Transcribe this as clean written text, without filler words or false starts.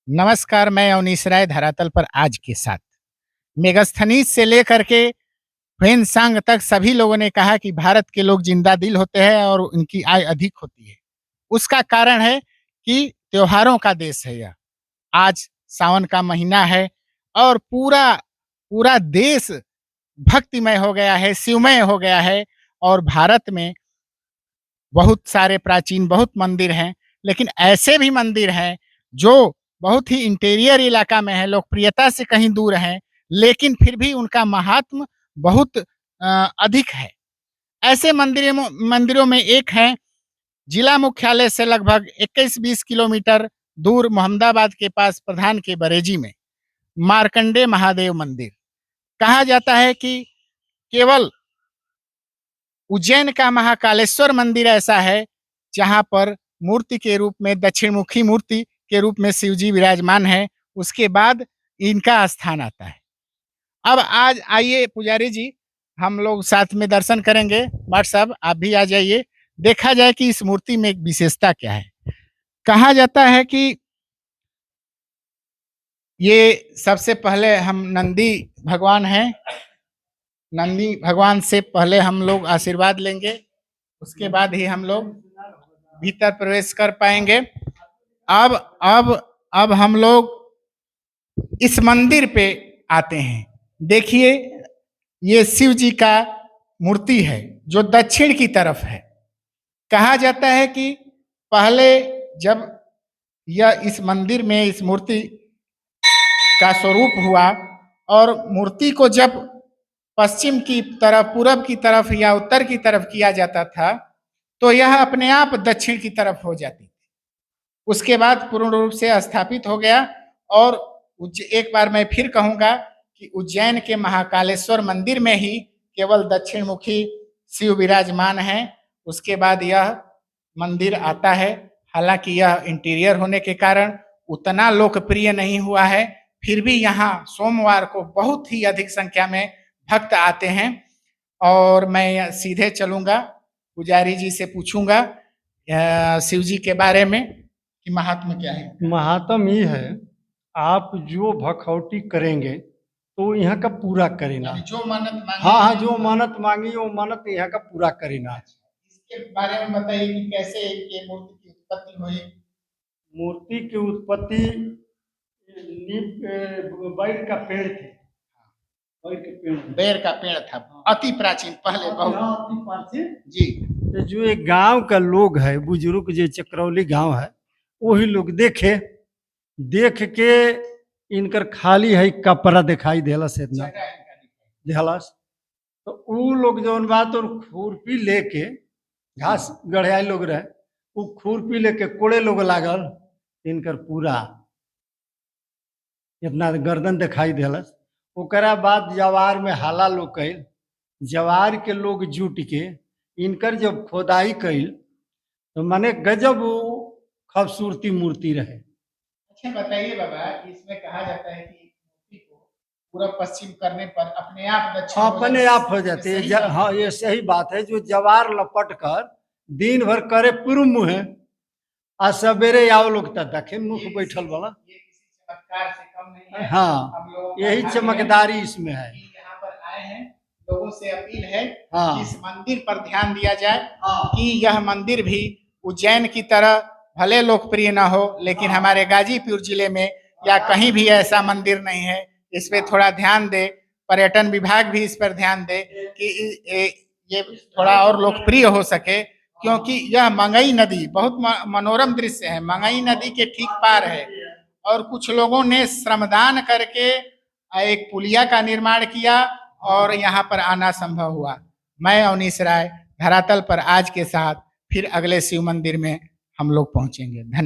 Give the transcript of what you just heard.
नमस्कार, मैं अवनीश राय धरातल पर आज के साथ। मेगास्थनीज से लेकर के ह्वेनसांग तक सभी लोगों ने कहा कि भारत के लोग जिंदा दिल होते हैं और उनकी आय अधिक होती है। उसका कारण है कि त्योहारों का देश है यह। आज सावन का महीना है और पूरा पूरा देश भक्तिमय हो गया है, शिवमय हो गया है और भारत में बहुत सारे प्राचीन बहुत मंदिर हैं, लेकिन ऐसे भी मंदिर हैं जो बहुत ही इंटीरियर इलाका में है, लोकप्रियता से कहीं दूर हैं, लेकिन फिर भी उनका महात्म बहुत अधिक है। ऐसे मंदिरों में एक है जिला मुख्यालय से लगभग 21-20 किलोमीटर दूर मोहम्मदाबाद के पास प्रधान के बरेजी में मार्कंडे महादेव मंदिर। कहा जाता है कि केवल उज्जैन का महाकालेश्वर मंदिर ऐसा है जहाँ पर मूर्ति के रूप में दक्षिणमुखी मूर्ति के रूप में शिव जी विराजमान है। उसके बाद इनका स्थान आता है। अब आज आइए पुजारी जी, हम लोग साथ में दर्शन करेंगे। भट्ट साहब आप भी आ जाइए, देखा जाए कि इस मूर्ति में एक विशेषता क्या है। कहा जाता है कि ये सबसे पहले हम नंदी भगवान हैं, नंदी भगवान से पहले हम लोग आशीर्वाद लेंगे, उसके बाद ही हम लोग भीतर प्रवेश कर पाएंगे। अब अब अब हम लोग इस मंदिर पे आते हैं। देखिए, ये शिव जी का मूर्ति है जो दक्षिण की तरफ है। कहा जाता है कि पहले जब यह इस मंदिर में इस मूर्ति का स्वरूप हुआ और मूर्ति को जब पश्चिम की तरफ, पूरब की तरफ या उत्तर की तरफ किया जाता था तो यह अपने आप दक्षिण की तरफ हो जाती थी। उसके बाद पूर्ण रूप से स्थापित हो गया। और एक बार मैं फिर कहूंगा कि उज्जैन के महाकालेश्वर मंदिर में ही केवल दक्षिण मुखी शिव विराजमान है। उसके बाद यह मंदिर आता है। हालांकि यह इंटीरियर होने के कारण उतना लोकप्रिय नहीं हुआ है, फिर भी यहाँ सोमवार को बहुत ही अधिक संख्या में भक्त आते हैं। और मैं सीधे चलूंगा, पुजारी जी से पूछूंगा शिव जी के बारे में कि महात्मा क्या है। महात्म ये है, आप जो भखौटी करेंगे तो यहाँ का पूरा करेना। जो मन्नत मांगे, हाँ, जो मन्नत मांगी वो मन्नत यहाँ का पूरा करेना। इसके बारे में बताइए कि कैसे ये मूर्ति की उत्पत्ति हुई। मूर्ति की उत्पत्ति बैर का पेड़ थे। बेर का पेड़ था, अति प्राचीन, पहले बहुत अति प्राचीन जी। तो जो एक गांव का लोग है, बुजुर्ग जो चक्रौली गांव है, वही लोग देख के इनकर खाली है कपड़ा दिखाई देलस, इतना देहलस। तो उ लोग जौन बात और खुरपी लेके, घास गढ़िया लोग रहे, वो खुरपी लेके कोड़े लोग लागल, इनकर पूरा इतना गर्दन दिखाई देलस। ओकरा बाद जवार में हाला लोग कैल, जवार के लोग जुट के इनकर जब खोदाई कैल तो माने गजब खूबसूरती मूर्ति रहे। अच्छा बताइए बाबा, इसमें कहा जाता है कि मूर्ति को पूरा पश्चिम करने पर अपने आप दक्षिण अपने आप हो जाते है। हाँ, ये सही बात है। जो जवार लपट कर दिन भर करे पूर्व मुँह आ सवेरे आओ लोग तक देखे मुख बैठल वाला, चमत्कार से कम नहीं है। हाँ, यही चमकदारी इसमें है। यहाँ पर आए हैं, लोगों से अपील है हाँ, कि इस मंदिर पर ध्यान दिया जाए। कि यह मंदिर भी उज्जैन की तरह भले लोकप्रिय ना हो, लेकिन हमारे गाजीपुर जिले में या कहीं भी ऐसा मंदिर नहीं है। इस पे थोड़ा ध्यान दे, पर्यटन विभाग भी इस पर ध्यान दे कि ये थोड़ा और लोकप्रिय हो सके, क्योंकि यह मंगई नदी बहुत मनोरम दृश्य है। मंगई नदी के ठीक पार है और कुछ लोगों ने श्रमदान करके एक पुलिया का निर्माण किया और यहाँ पर आना संभव हुआ। मैं अवनीश राय धरातल पर आज के साथ फिर अगले शिव मंदिर में हम लोग पहुंचेंगे। धन्यवाद।